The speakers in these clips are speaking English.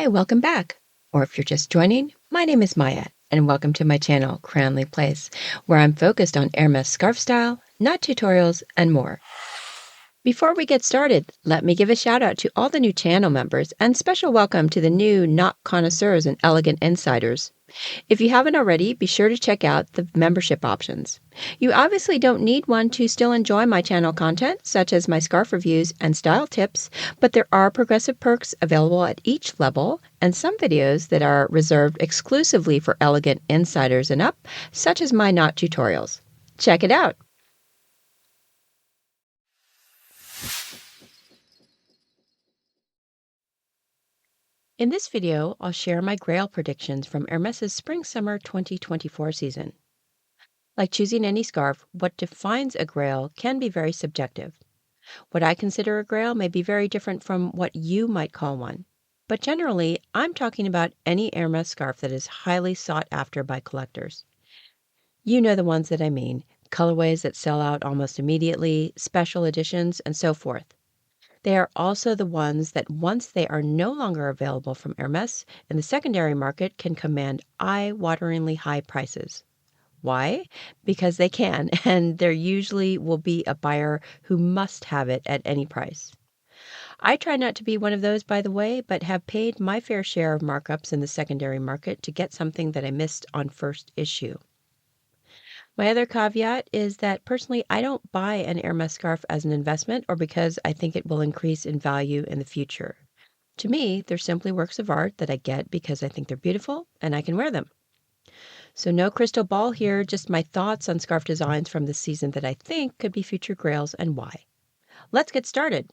Hi, welcome back. Or if you're just joining, my name is Maya, and welcome to my channel, Cranleyplace, where I'm focused on Hermes scarf style, knot tutorials, and more. Before we get started, let me give a shout out to all the new channel members and special welcome to the new knot connoisseurs and elegant insiders. If you haven't already, be sure to check out the membership options. You obviously don't need one to still enjoy my channel content, such as my scarf reviews and style tips, but there are progressive perks available at each level and some videos that are reserved exclusively for elegant insiders and up, such as my knot tutorials. Check it out! In this video, I'll share my Grail predictions from Hermès' Spring-Summer 2024 season. Like choosing any scarf, what defines a Grail can be very subjective. What I consider a Grail may be very different from what you might call one. But generally, I'm talking about any Hermès scarf that is highly sought after by collectors. You know the ones that I mean, colorways that sell out almost immediately, special editions, and so forth. They are also the ones that once they are no longer available from Hermès in the secondary market can command eye-wateringly high prices. Why? Because they can, and there usually will be a buyer who must have it at any price. I try not to be one of those, by the way, but have paid my fair share of markups in the secondary market to get something that I missed on first issue. My other caveat is that personally, I don't buy an Hermès scarf as an investment or because I think it will increase in value in the future. To me, they're simply works of art that I get because I think they're beautiful and I can wear them. So no crystal ball here, just my thoughts on scarf designs from this season that I think could be future grails and why. Let's get started.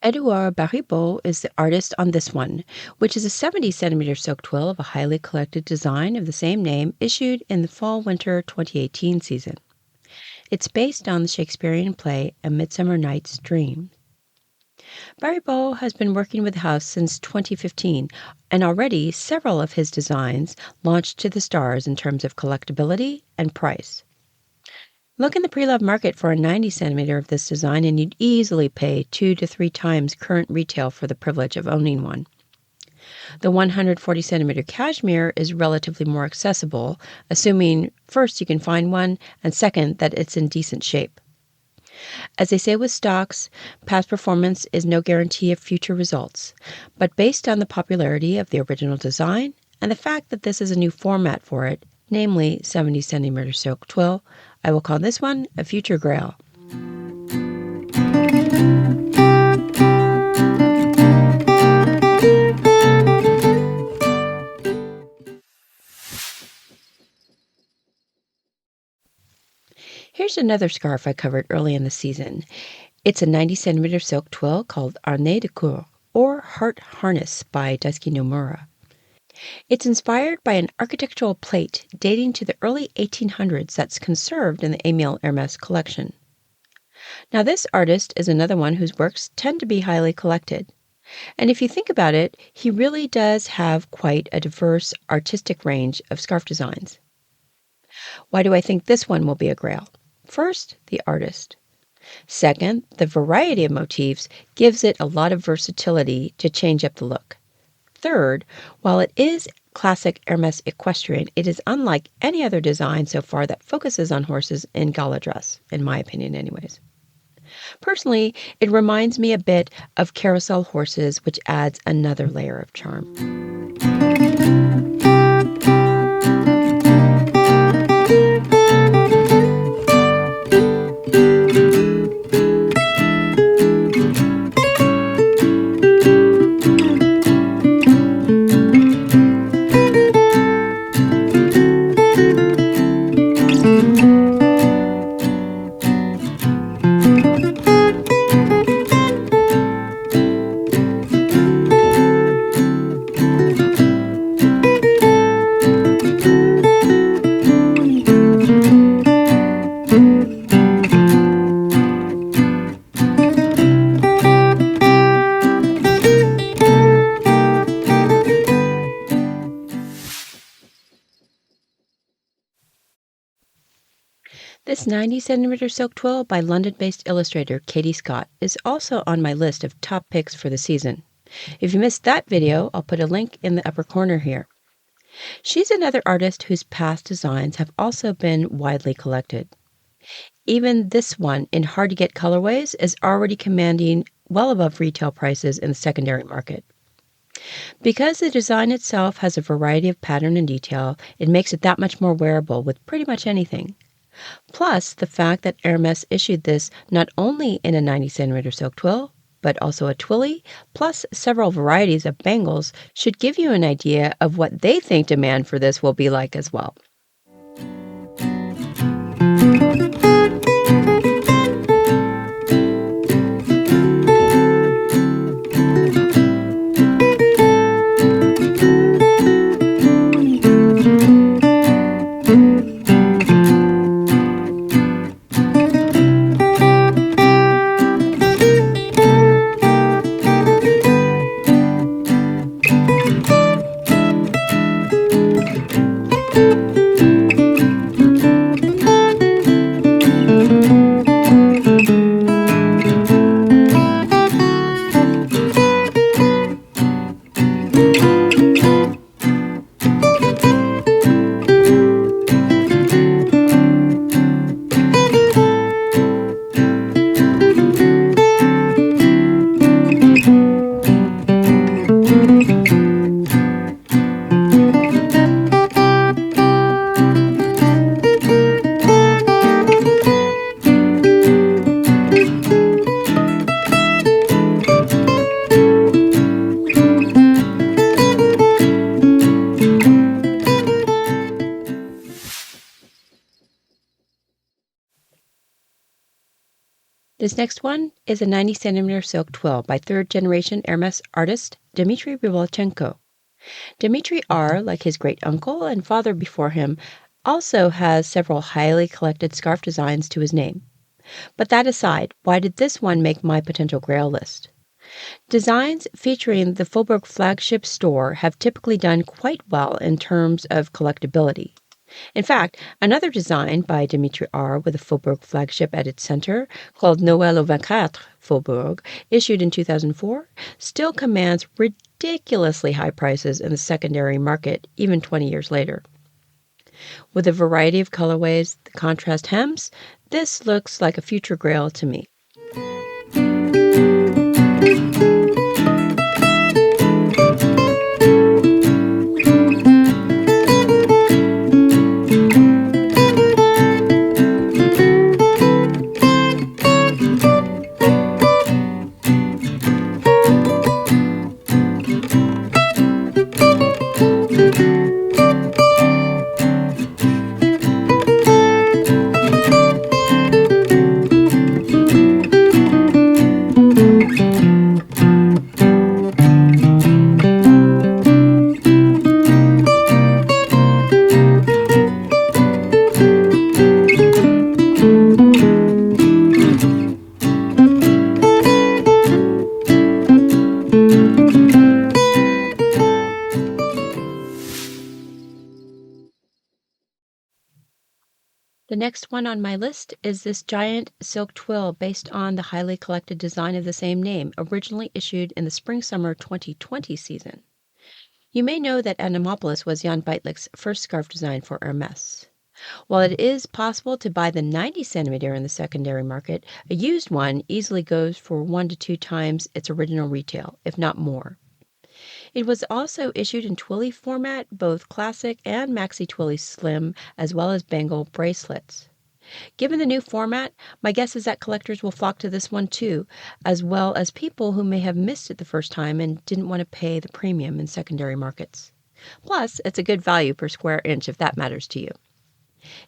Edouard Baribaud is the artist on this one, which is a 70cm silk twill of a highly collected design of the same name issued in the Fall-Winter 2018 season. It's based on the Shakespearean play A Midsummer Night's Dream. Baribaud has been working with the house since 2015, and already several of his designs launched to the stars in terms of collectability and price. Look in the pre-loved market for a 90cm of this design and you'd easily pay 2 to 3 times current retail for the privilege of owning one. The 140cm cashmere is relatively more accessible, assuming first you can find one and second that it's in decent shape. As they say with stocks, past performance is no guarantee of future results, but based on the popularity of the original design and the fact that this is a new format for it, namely 70cm silk twill, I will call this one a future grail. Here's another scarf I covered early in the season. It's a 90cm silk twill called Harnais de Coeur, or Heart Harness by Daiske Nomura. It's inspired by an architectural plate dating to the early 1800s that's conserved in the Émile Hermès collection. Now this artist is another one whose works tend to be highly collected. And if you think about it, he really does have quite a diverse artistic range of scarf designs. Why do I think this one will be a grail? First, the artist. Second, the variety of motifs gives it a lot of versatility to change up the look. Third, while it is classic Hermès equestrian, it is unlike any other design so far that focuses on horses in gala dress, in my opinion anyways. Personally, it reminds me a bit of carousel horses, which adds another layer of charm. This 90 cm silk twill by London-based illustrator Katie Scott is also on my list of top picks for the season. If you missed that video, I'll put a link in the upper corner here. She's another artist whose past designs have also been widely collected. Even this one, in hard-to-get colorways, is already commanding well above retail prices in the secondary market. Because the design itself has a variety of pattern and detail, it makes it that much more wearable with pretty much anything. Plus, the fact that Hermès issued this not only in a 90 cm silk twill, but also a twilly, plus several varieties of bangles, should give you an idea of what they think demand for this will be like as well. This next one is a 90 cm silk twill by third-generation Hermès artist Dimitri Rybaltchenko. Dimitri R., like his great-uncle and father before him, also has several highly collected scarf designs to his name. But that aside, why did this one make my potential grail list? Designs featuring the Faubourg Flagship store have typically done quite well in terms of collectability. In fact, another design by Dimitri R. with a Faubourg flagship at its center, called Noël au 24 Faubourg, issued in 2004, still commands ridiculously high prices in the secondary market, even 20 years later. With a variety of colorways, the contrast hems, this looks like a future grail to me. The next one on my list is this giant silk twill based on the highly collected design of the same name, originally issued in the spring-summer 2020 season. You may know that Animapolis was Jan Bajtlik's first scarf design for Hermès. While it is possible to buy the 90 cm in the secondary market, a used one easily goes for 1 to 2 times its original retail, if not more. It was also issued in twilly format, both classic and maxi twilly slim, as well as bangle bracelets. Given the new format, my guess is that collectors will flock to this one too, as well as people who may have missed it the first time and didn't want to pay the premium in secondary markets. Plus, it's a good value per square inch if that matters to you.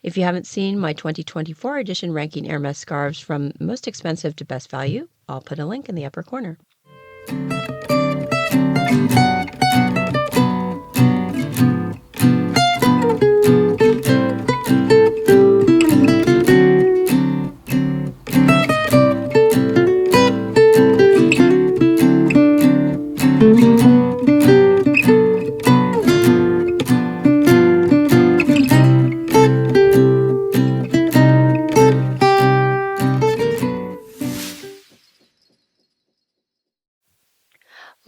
If you haven't seen my 2024 edition ranking Hermès scarves from most expensive to best value, I'll put a link in the upper corner.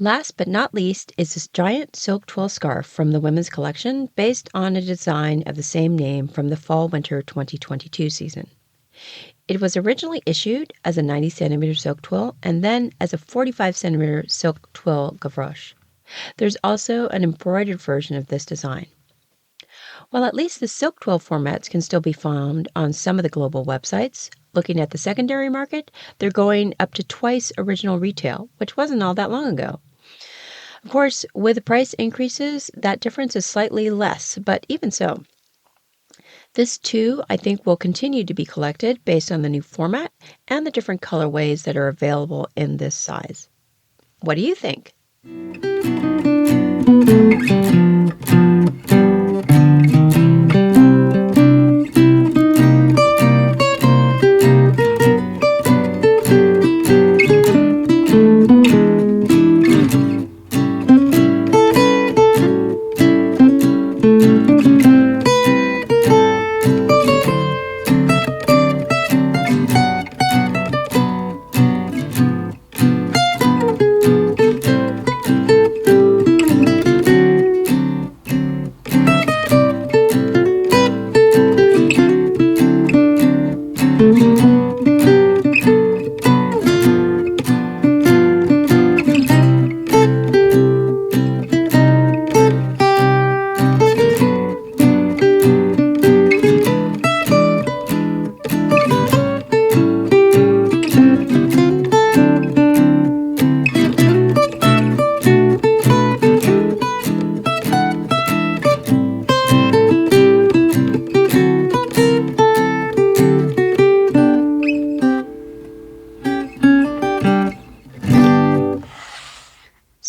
Last but not least is this giant silk twill scarf from the women's collection based on a design of the same name from the Fall-Winter 2022 season. It was originally issued as a 90 centimeter silk twill and then as a 45 centimeter silk twill gavroche. There's also an embroidered version of this design. While at least the silk twill formats can still be found on some of the global websites, looking at the secondary market, they're going up to twice original retail, which wasn't all that long ago. Of course, with the price increases, that difference is slightly less, but even so. This too, I think, will continue to be collected based on the new format and the different colorways that are available in this size. What do you think?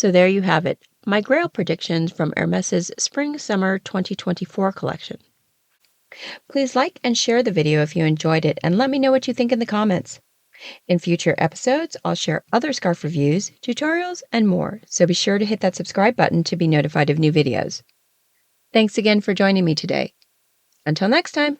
So there you have it, my Grail predictions from Hermès' Spring-Summer 2024 collection. Please like and share the video if you enjoyed it, and let me know what you think in the comments. In future episodes, I'll share other scarf reviews, tutorials, and more, so be sure to hit that subscribe button to be notified of new videos. Thanks again for joining me today. Until next time!